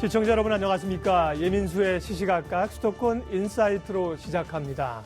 시청자 여러분 안녕하십니까. 예민수의 시시각각 수도권 인사이트로 시작합니다.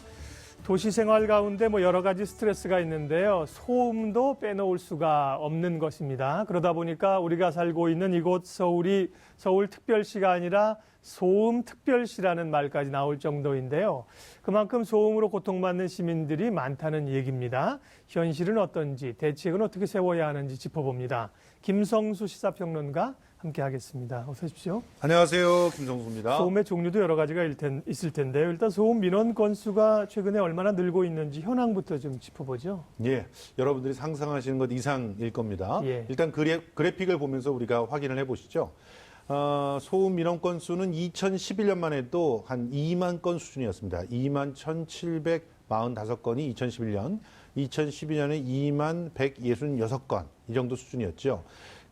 도시 생활 가운데 여러 가지 스트레스가 있는데요. 소음도 빼놓을 수가 없는 것입니다. 그러다 보니까 우리가 살고 있는 이곳 서울이 서울특별시가 아니라 소음특별시라는 말까지 나올 정도인데요. 그만큼 소음으로 고통받는 시민들이 많다는 얘기입니다. 현실은 어떤지, 대책은 어떻게 세워야 하는지 짚어봅니다. 김성수 시사평론가 함께하겠습니다. 어서 오십시오. 안녕하세요. 김성수입니다. 소음의 종류도 여러 가지가 있을 텐데요. 일단 소음 민원 건수가 최근에 얼마나 늘고 있는지 현황부터 좀 짚어보죠. 예, 여러분들이 상상하시는 것 이상일 겁니다. 예. 일단 그래픽을 보면서 우리가 확인을 해보시죠. 소음 민원 건수는 2011년만 해도 한 2만 건 수준이었습니다. 2만 1,745건이 2011년, 2012년에 2만 166건 이 정도 수준이었죠.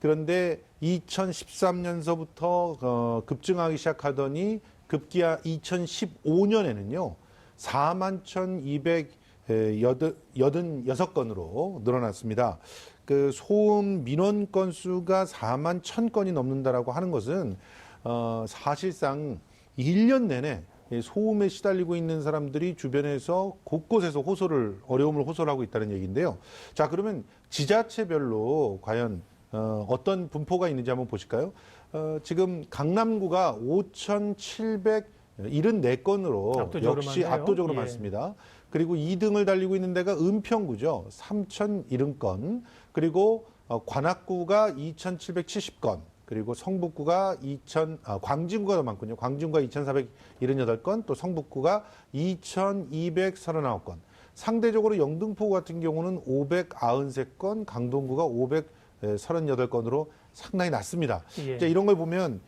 그런데 2013년서부터 급증하기 시작하더니 급기야 2015년에는요. 4만 1,286건으로 늘어났습니다. 그 소음 민원 건수가 4만 1,000건이 넘는다라고 하는 것은 사실상 1년 내내 소음에 시달리고 있는 사람들이 주변에서 곳곳에서 어려움을 호소를 하고 있다는 얘기인데요. 자, 그러면 지자체별로 과연 어떤 분포가 있는지 한번 보실까요? 지금 강남구가 5,774건으로 역시 많네요. 압도적으로 예. 많습니다. 그리고 2등을 달리고 있는 데가 은평구죠. 3,070건. 그리고 관악구가 2,770건. 그리고 성북구가 광진구가 더 많군요. 광진구가 2,478건, 또 성북구가 2,239건. 상대적으로 영등포 같은 경우는 593건, 강동구가 538건으로 상당히 낮습니다. 예. 이제 이런 걸 보면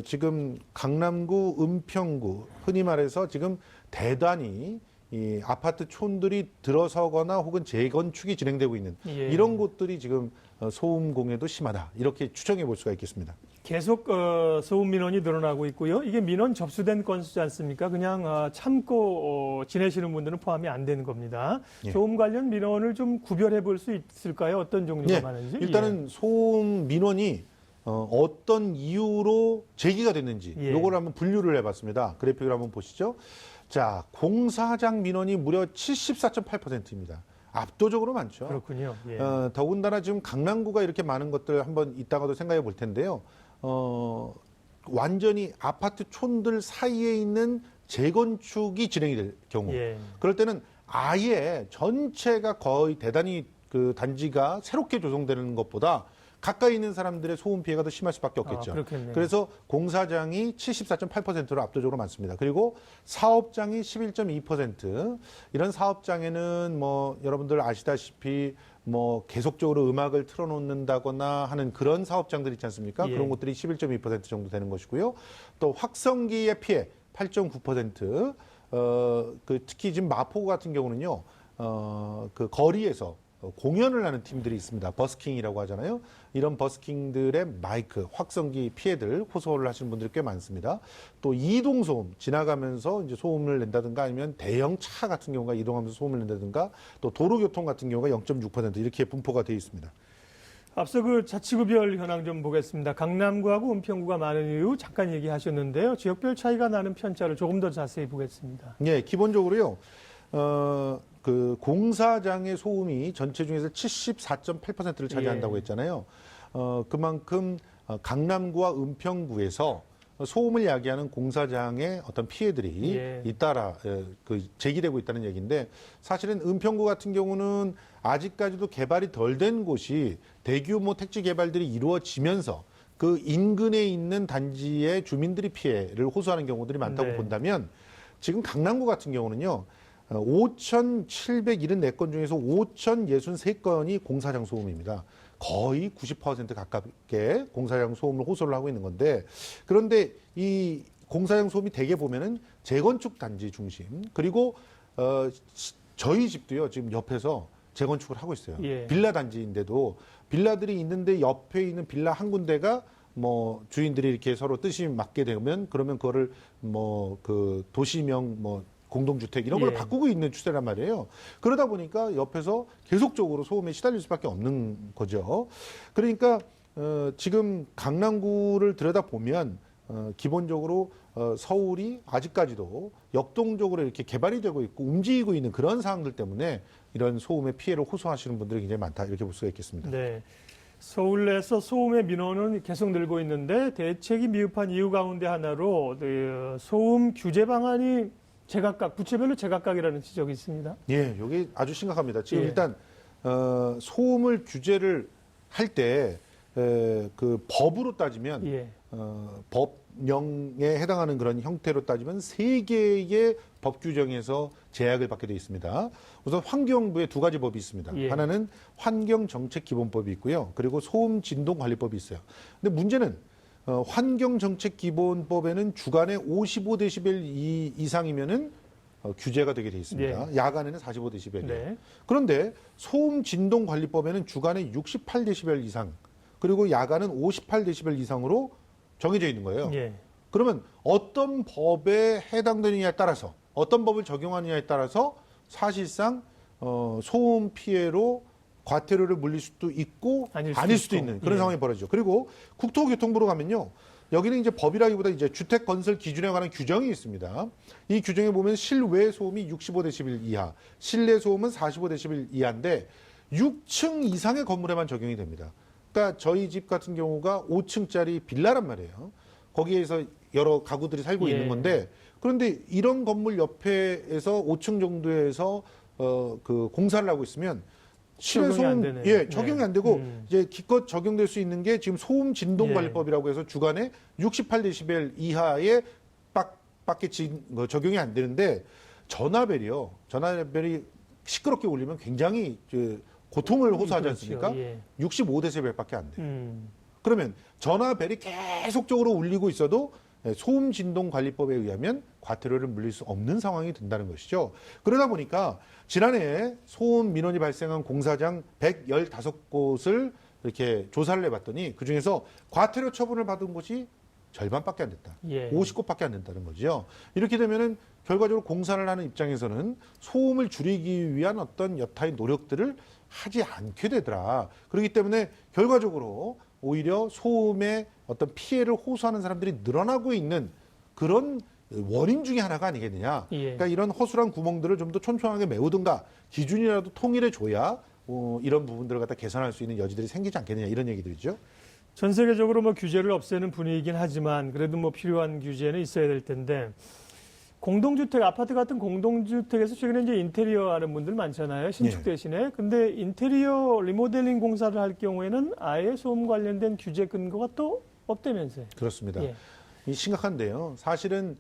지금 강남구, 은평구, 흔히 말해서 지금 대단히 이 아파트 촌들이 들어서거나 혹은 재건축이 진행되고 있는 예. 이런 곳들이 지금 소음 공해도 심하다. 이렇게 추정해 볼 수가 있겠습니다. 계속 소음 민원이 늘어나고 있고요. 이게 민원 접수된 건수지 않습니까? 그냥 참고 지내시는 분들은 포함이 안 되는 겁니다. 예. 소음 관련 민원을 좀 구별해 볼 수 있을까요? 어떤 종류가 예. 많은지? 일단은 소음 민원이 어떤 이유로 제기가 됐는지 예. 요걸 한번 분류를 해봤습니다. 그래픽을 한번 보시죠. 자, 공사장 민원이 무려 74.8%입니다. 압도적으로 많죠. 그렇군요. 예. 더군다나 지금 강남구가 이렇게 많은 것들 한번 이따가도 생각해 볼 텐데요. 완전히 아파트 촌들 사이에 있는 재건축이 진행이 될 경우. 예. 그럴 때는 아예 전체가 거의 대단히 그 단지가 새롭게 조성되는 것보다 가까이 있는 사람들의 소음 피해가 더 심할 수밖에 없겠죠. 그렇겠네요. 그래서 공사장이 74.8%로 압도적으로 많습니다. 그리고 사업장이 11.2%. 이런 사업장에는 여러분들 아시다시피 계속적으로 음악을 틀어놓는다거나 하는 그런 사업장들 있지 않습니까? 예. 그런 것들이 11.2% 정도 되는 것이고요. 또 확성기의 피해 8.9%. 특히 지금 마포구 같은 경우는요. 그 거리에서 공연을 하는 팀들이 있습니다. 버스킹이라고 하잖아요. 이런 버스킹들의 마이크, 확성기 피해들 호소를 하시는 분들이 꽤 많습니다. 또 이동소음, 지나가면서 이제 소음을 낸다든가 아니면 대형 차 같은 경우가 이동하면서 소음을 낸다든가 또 도로교통 같은 경우가 0.6% 이렇게 분포가 되어 있습니다. 앞서 그 자치구별 현황 좀 보겠습니다. 강남구하고 은평구가 많은 이유 잠깐 얘기하셨는데요. 지역별 차이가 나는 편차를 조금 더 자세히 보겠습니다. 예, 기본적으로요. 그 공사장의 소음이 전체 중에서 74.8%를 차지한다고 예. 했잖아요. 그만큼 강남구와 은평구에서 소음을 야기하는 공사장의 어떤 피해들이 예. 잇따라 제기되고 있다는 얘기인데, 사실은 은평구 같은 경우는 아직까지도 개발이 덜 된 곳이 대규모 택지 개발들이 이루어지면서 그 인근에 있는 단지의 주민들이 피해를 호소하는 경우들이 많다고 네. 본다면, 지금 강남구 같은 경우는요. 5,774건 중에서 5,063건이 공사장 소음입니다. 거의 90% 가깝게 공사장 소음을 호소를 하고 있는 건데, 그런데 이 공사장 소음이 대개 보면은 재건축 단지 중심, 그리고 저희 집도요 지금 옆에서 재건축을 하고 있어요. 예. 빌라 단지인데도 빌라들이 있는데 옆에 있는 빌라 한 군데가 주인들이 이렇게 서로 뜻이 맞게 되면 그러면 그거를 그 도시명 공동주택 이런 걸 예. 바꾸고 있는 추세란 말이에요. 그러다 보니까 옆에서 계속적으로 소음에 시달릴 수밖에 없는 거죠. 그러니까 지금 강남구를 들여다보면 기본적으로 서울이 아직까지도 역동적으로 이렇게 개발이 되고 있고 움직이고 있는 그런 상황들 때문에 이런 소음의 피해를 호소하시는 분들이 굉장히 많다 이렇게 볼 수가 있겠습니다. 네. 서울 내에서 소음의 민원은 계속 늘고 있는데 대책이 미흡한 이유 가운데 하나로 소음 규제 방안이 제각각 부처별로 제각각이라는 지적이 있습니다. 예, 여기 아주 심각합니다. 지금 예. 일단 소음을 규제를 할 때 그 법으로 따지면 예. 법령에 해당하는 그런 형태로 따지면 3개의 법 규정에서 제약을 받게 되어 있습니다. 우선 환경부에 2가지 법이 있습니다. 예. 하나는 환경정책기본법이 있고요. 그리고 소음진동관리법이 있어요. 근데 문제는 환경정책기본법에는 주간에 55데시벨 이상이면은 규제가 되게 되어 있습니다. 야간에는 45데시벨이에요. 네. 그런데 소음진동관리법에는 주간에 68데시벨 이상 그리고 야간은 58데시벨 이상으로 정해져 있는 거예요. 예. 그러면 어떤 법에 해당되느냐에 따라서 어떤 법을 적용하느냐에 따라서 사실상 소음 피해로 과태료를 물릴 수도 있고 아닐 수도 있는 그런 예. 상황이 벌어지죠. 그리고 국토교통부로 가면요. 여기는 이제 법이라기보다 이제 주택 건설 기준에 관한 규정이 있습니다. 이 규정에 보면 실외 소음이 65데시벨 이하, 실내 소음은 45데시벨 이하인데 6층 이상의 건물에만 적용이 됩니다. 그러니까 저희 집 같은 경우가 5층짜리 빌라란 말이에요. 거기에서 여러 가구들이 살고 예. 있는 건데 그런데 이런 건물 옆에서 5층 정도에서 그 공사를 하고 있으면 실외 적용이 안 소음 되네요. 예 적용이 네. 안 되고 이제 기껏 적용될 수 있는 게 지금 소음 진동관리법이라고 해서 주간에 68데시벨 이하의 밖에 적용이 안 되는데 전화벨이요. 전화벨이 시끄럽게 울리면 굉장히 고통을 호소하지 그렇죠. 않습니까? 예. 65데시벨밖에 안 돼요. 그러면 전화벨이 계속적으로 울리고 있어도 소음 진동 관리법에 의하면 과태료를 물릴 수 없는 상황이 된다는 것이죠. 그러다 보니까 지난해 소음 민원이 발생한 공사장 115곳을 이렇게 조사를 해봤더니 그중에서 과태료 처분을 받은 곳이 절반밖에 안 됐다. 예. 50곳밖에 안 된다는 거죠. 이렇게 되면은 결과적으로 공사를 하는 입장에서는 소음을 줄이기 위한 어떤 여타의 노력들을 하지 않게 되더라. 그렇기 때문에 결과적으로 오히려 소음의 어떤 피해를 호소하는 사람들이 늘어나고 있는 그런 원인 중에 하나가 아니겠느냐. 예. 그러니까 이런 허술한 구멍들을 좀 더 촘촘하게 메우든가 기준이라도 통일해 줘야 이런 부분들을 갖다 개선할 수 있는 여지들이 생기지 않겠느냐 이런 얘기들이죠. 전 세계적으로 뭐 규제를 없애는 분위기긴 하지만 그래도 뭐 필요한 규제는 있어야 될 텐데 공동주택, 아파트 같은 공동주택에서 최근에 이제 인테리어 하는 분들 많잖아요. 신축 예. 대신에. 근데 인테리어 리모델링 공사를 할 경우에는 아예 소음 관련된 규제 근거가 또 없다면서요. 그렇습니다. 예. 이 심각한데요. 사실은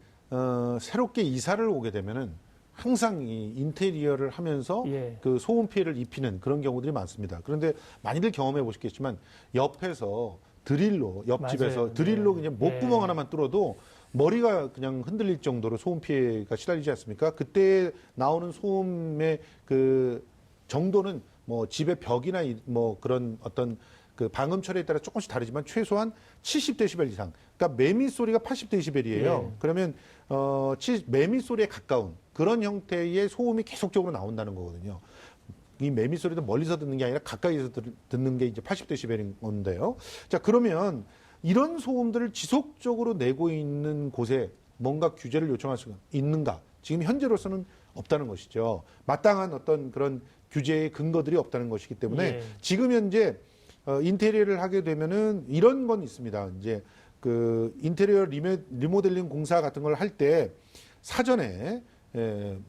새롭게 이사를 오게 되면은 항상 이 인테리어를 하면서 예. 그 소음 피해를 입히는 그런 경우들이 많습니다. 그런데 많이들 경험해 보시겠지만 옆에서 드릴로 옆집에서 맞아요. 드릴로 네. 그냥 목구멍 하나만 뚫어도 머리가 그냥 흔들릴 정도로 소음 피해가 시달리지 않습니까? 그때 나오는 소음의 그 정도는 뭐 집의 벽이나 뭐 그런 어떤 그 방음 처리에 따라 조금씩 다르지만 최소한 70데시벨 이상. 그러니까 매미 소리가 80데시벨이에요. 예. 그러면 매미 소리에 가까운 그런 형태의 소음이 계속적으로 나온다는 거거든요. 이 매미 소리도 멀리서 듣는 게 아니라 가까이서 듣는 게 이제 80데시벨인 건데요. 자, 그러면 이런 소음들을 지속적으로 내고 있는 곳에 뭔가 규제를 요청할 수 있는가? 지금 현재로서는 없다는 것이죠. 마땅한 어떤 그런 규제의 근거들이 없다는 것이기 때문에 예. 지금 현재 인테리어를 하게 되면은 이런 건 있습니다. 이제 그 인테리어 리모델링 공사 같은 걸 할 때 사전에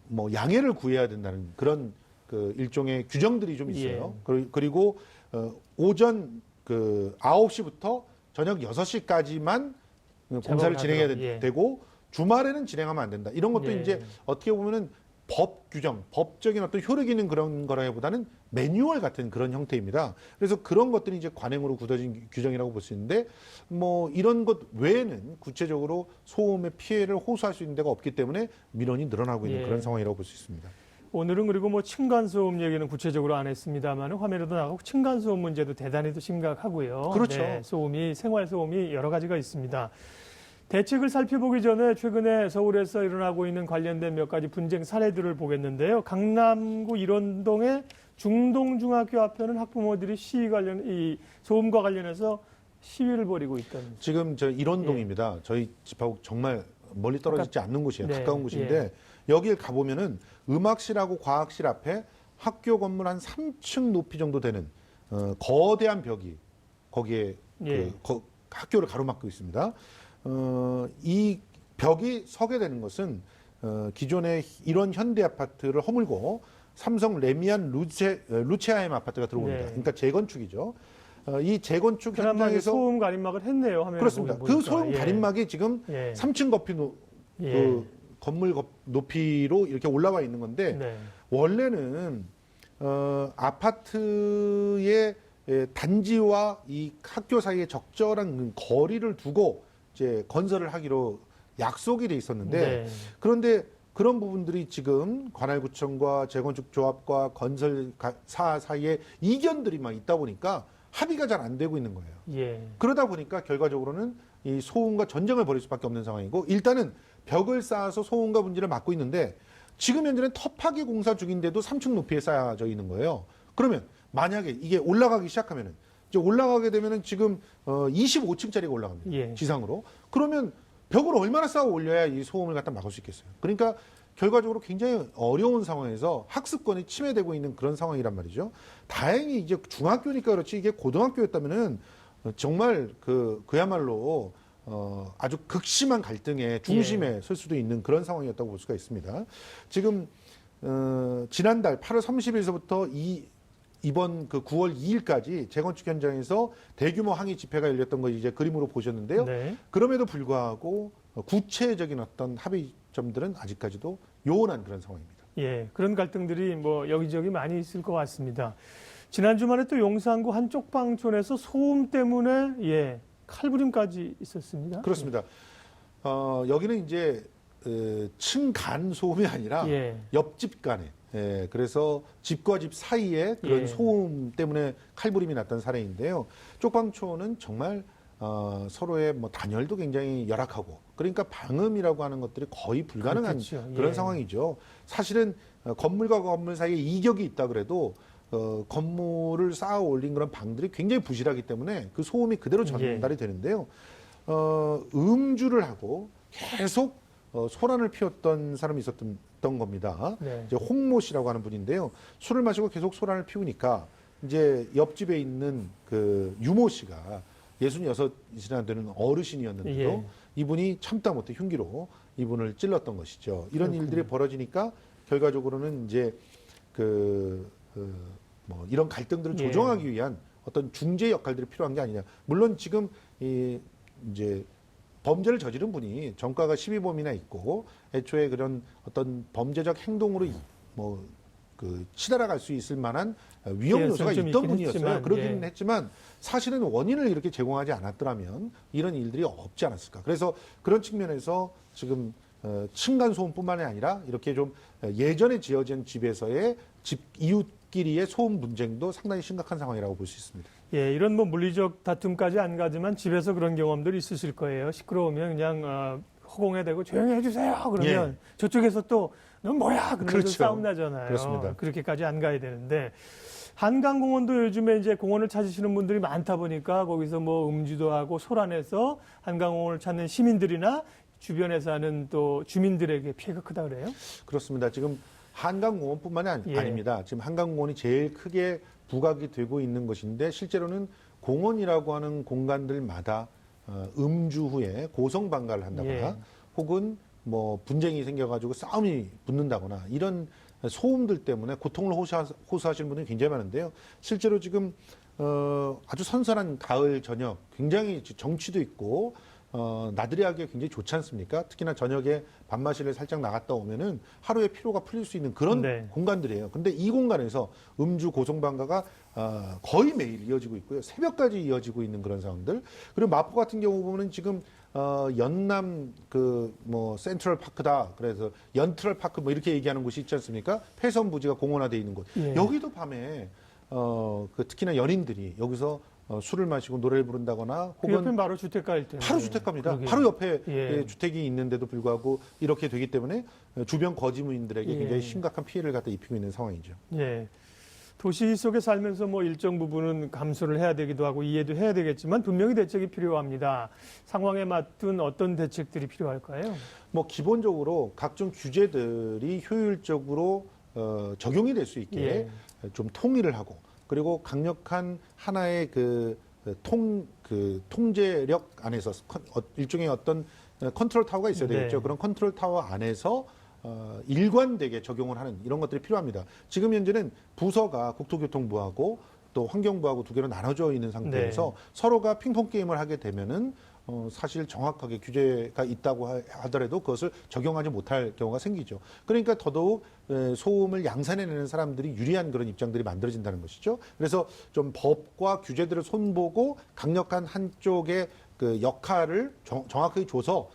뭐 양해를 구해야 된다는 그런 그 일종의 규정들이 좀 있어요. 그리고 오전 그 9시부터 저녁 6시까지만 공사를 진행해야 되고 주말에는 진행하면 안 된다. 이런 것도 예. 이제 어떻게 보면은 법 규정, 법적인 어떤 효력 있는 그런 거라기보다는 매뉴얼 같은 그런 형태입니다. 그래서 그런 것들이 이제 관행으로 굳어진 규정이라고 볼 수 있는데 뭐 이런 것 외에는 구체적으로 소음의 피해를 호소할 수 있는 데가 없기 때문에 민원이 늘어나고 있는 예. 그런 상황이라고 볼 수 있습니다. 오늘은 그리고 뭐 층간소음 얘기는 구체적으로 안 했습니다만 화면에도 나가고 층간소음 문제도 대단히 또 심각하고요. 그렇죠. 네, 소음이 생활소음이 여러 가지가 있습니다. 대책을 살펴보기 전에 최근에 서울에서 일어나고 있는 관련된 몇 가지 분쟁 사례들을 보겠는데요. 강남구 일원동의 중동중학교 앞에는 학부모들이 이 소음과 관련해서 시위를 벌이고 있던. 지금 저 일원동입니다. 저희 집하고 정말 멀리 떨어지지 않는 곳이에요. 네, 가까운 곳인데 여기에 가보면은 음악실하고 과학실 앞에 학교 건물 한 3층 높이 정도 되는 거대한 벽이 거기에 예. 학교를 가로막고 있습니다. 이 벽이 서게 되는 것은 기존의 이런 현대 아파트를 허물고 삼성 레미안 루체아엠 아파트가 들어옵니다. 네. 그러니까 재건축이죠. 이 재건축 그나마 현장에서 소음 가림막을 했네요. 화면에 그렇습니다. 그 보니까. 소음 예. 가림막이 지금 예. 3층 그 건물 높이로 이렇게 올라와 있는 건데 네. 원래는 아파트의 단지와 이 학교 사이에 적절한 거리를 두고 이제 건설을 하기로 약속이 돼 있었는데 네. 그런데 그런 부분들이 지금 관할구청과 재건축조합과 건설사 사이에 이견들이 막 있다 보니까 합의가 잘 안 되고 있는 거예요. 예. 그러다 보니까 결과적으로는 이 소음과 전쟁을 벌일 수밖에 없는 상황이고 일단은 벽을 쌓아서 소음과 분진을 막고 있는데 지금 현재는 터파기 공사 중인데도 3층 높이에 쌓여져 있는 거예요. 그러면 만약에 이게 올라가기 시작하면은 이제 올라가게 되면은 지금 25층짜리가 올라갑니다. 예. 지상으로. 그러면 벽을 얼마나 쌓아 올려야 이 소음을 갖다 막을 수 있겠어요. 그러니까 결과적으로 굉장히 어려운 상황에서 학습권이 침해되고 있는 그런 상황이란 말이죠. 다행히 이제 중학교니까 그렇지 이게 고등학교였다면은 정말 그야말로 아주 극심한 갈등의 중심에 설 수도 있는 그런 상황이었다고 볼 수가 있습니다. 지금 지난달 8월 30일서부터 이번 9월 2일까지 재건축 현장에서 대규모 항의 집회가 열렸던 거 이제 그림으로 보셨는데요. 네. 그럼에도 불구하고 구체적인 어떤 합의점들은 아직까지도 요원한 그런 상황입니다. 예, 그런 갈등들이 뭐 여기저기 많이 있을 것 같습니다. 지난 주말에 또 용산구 한쪽방촌에서 소음 때문에 칼부림까지 있었습니다. 그렇습니다. 여기는 이제 층간 소음이 아니라 예. 옆집 간에 그래서 집과 집 사이에 그런 예. 소음 때문에 칼부림이 났던 사례인데요. 쪽방촌은 정말 서로의 뭐 단열도 굉장히 열악하고 그러니까 방음이라고 하는 것들이 거의 불가능한 그렇겠죠. 그런 예. 상황이죠. 사실은 건물과 건물 사이에 이격이 있다 그래도 건물을 쌓아 올린 그런 방들이 굉장히 부실하기 때문에 그 소음이 그대로 전달이 되는데요. 음주를 하고 계속 소란을 피웠던 사람이 있었던 겁니다. 네. 이제 홍모 씨라고 하는 분인데요. 술을 마시고 계속 소란을 피우니까 이제 옆집에 있는 그 유모 씨가 66이나 되는 어르신이었는데도 예. 이분이 참다 못해 흉기로 이분을 찔렀던 것이죠. 이런 그렇군요. 일들이 벌어지니까 결과적으로는 이제 뭐 이런 갈등들을 예. 조정하기 위한 어떤 중재 역할들이 필요한 게 아니냐. 물론 지금 이제 범죄를 저지른 분이 전과가 12범이나 있고 애초에 그런 어떤 범죄적 행동으로 치달아갈 수 있을 만한 위험 요소가 좀 있던 있긴 분이었어요. 했지만, 그러기는 예. 했지만 사실은 원인을 이렇게 제공하지 않았더라면 이런 일들이 없지 않았을까. 그래서 그런 측면에서 지금 층간 소음뿐만이 아니라 이렇게 좀 예전에 지어진 집에서의 집 이웃끼리의 소음 분쟁도 상당히 심각한 상황이라고 볼 수 있습니다. 예, 이런 뭐 물리적 다툼까지 안 가지만 집에서 그런 경험들이 있으실 거예요. 시끄러우면 그냥 허공에 대고 조용히 해주세요. 그러면 저쪽에서 또 넌 뭐야? 그러면서 그렇죠. 싸움 나잖아요. 그렇습니다. 그렇게까지 안 가야 되는데 한강공원도 요즘에 이제 공원을 찾으시는 분들이 많다 보니까 거기서 뭐 음주도 하고 소란해서 한강공원을 찾는 시민들이나 주변에 사는 또 주민들에게 피해가 크다 그래요? 그렇습니다. 지금 한강공원뿐만이 예. 아닙니다. 지금 한강공원이 제일 크게 부각이 되고 있는 것인데 실제로는 공원이라고 하는 공간들마다 음주 후에 고성방가를 한다거나 예. 혹은 뭐 분쟁이 생겨가지고 싸움이 붙는다거나 이런 소음들 때문에 고통을 호소하시는 분들이 굉장히 많은데요. 실제로 지금 아주 선선한 가을 저녁 굉장히 정취도 있고 나들이 하기에 굉장히 좋지 않습니까? 특히나 저녁에 밤마실에 살짝 나갔다 오면은 하루의 피로가 풀릴 수 있는 그런 네. 공간들이에요. 근데 이 공간에서 음주 고성방가가 거의 매일 이어지고 있고요. 새벽까지 이어지고 있는 그런 상황들. 그리고 마포 같은 경우 보면은 지금 연남 센트럴 파크다. 그래서 연트럴 파크 뭐 이렇게 얘기하는 곳이 있지 않습니까? 폐선 부지가 공원화되어 있는 곳. 예. 여기도 밤에 특히나 연인들이 여기서 술을 마시고 노래를 부른다거나 그 옆에 혹은 바로 주택가일 텐데. 바로 주택가입니다. 그러게요. 바로 옆에 예. 주택이 있는데도 불구하고 이렇게 되기 때문에 주변 거주민들에게 예. 굉장히 심각한 피해를 갖다 입히고 있는 상황이죠. 예. 도시 속에 살면서 뭐 일정 부분은 감수를 해야 되기도 하고 이해도 해야 되겠지만 분명히 대책이 필요합니다. 상황에 맞춘 어떤 대책들이 필요할까요? 뭐 기본적으로 각종 규제들이 효율적으로 적용이 될 수 있게 예. 좀 통일을 하고 그리고 강력한 하나의 통제력 안에서 일종의 어떤 컨트롤 타워가 있어야 네. 되겠죠. 그런 컨트롤 타워 안에서 일관되게 적용을 하는 이런 것들이 필요합니다. 지금 현재는 부서가 국토교통부하고 또 환경부하고 두 개로 나눠져 있는 상태에서 네. 서로가 핑퐁 게임을 하게 되면은 사실 정확하게 규제가 있다고 하더라도 그것을 적용하지 못할 경우가 생기죠. 그러니까 더더욱 소음을 양산해내는 사람들이 유리한 그런 입장들이 만들어진다는 것이죠. 그래서 좀 법과 규제들을 손보고 강력한 한쪽의 그 역할을 정확하게 줘서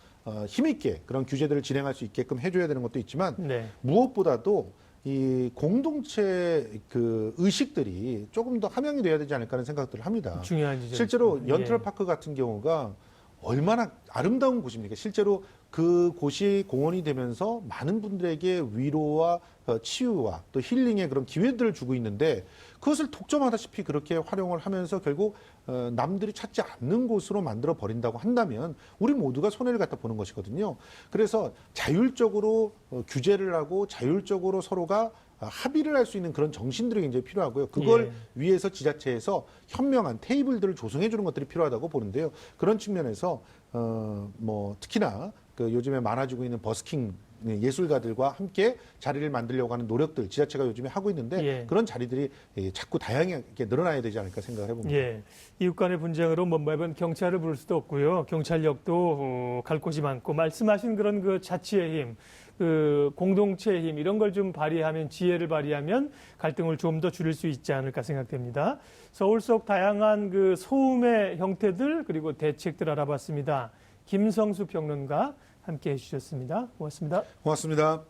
힘있게 그런 규제들을 진행할 수 있게끔 해줘야 되는 것도 있지만 네. 무엇보다도 이 공동체 그 의식들이 조금 더 함양이 돼야 되지 않을까 하는 생각들을 합니다. 중요한 지점. 실제로 연트럴파크 같은 경우가 얼마나 아름다운 곳입니까? 실제로 그 곳이 공원이 되면서 많은 분들에게 위로와 치유와 또 힐링의 그런 기회들을 주고 있는데 그것을 독점하다시피 그렇게 활용을 하면서 결국 남들이 찾지 않는 곳으로 만들어 버린다고 한다면 우리 모두가 손해를 갖다 보는 것이거든요. 그래서 자율적으로 규제를 하고 자율적으로 서로가 합의를 할 수 있는 그런 정신들이 굉장히 필요하고요. 그걸 위해서 지자체에서 현명한 테이블들을 조성해 주는 것들이 필요하다고 보는데요. 그런 측면에서 뭐 특히나 그 요즘에 많아지고 있는 버스킹 예술가들과 함께 자리를 만들려고 하는 노력들 지자체가 요즘에 하고 있는데 그런 자리들이 자꾸 다양하게 늘어나야 되지 않을까 생각을 해봅니다. 예. 이웃 간의 분쟁으로 뭐 매번 경찰을 부를 수도 없고요. 경찰력도 갈 곳이 많고 말씀하신 그런 그 자치의 힘, 그 공동체의 힘 이런 걸 좀 발휘하면 지혜를 발휘하면 갈등을 좀 더 줄일 수 있지 않을까 생각됩니다. 서울 속 다양한 그 소음의 형태들 그리고 대책들 알아봤습니다. 김성수 평론가 함께 해주셨습니다. 고맙습니다. 고맙습니다.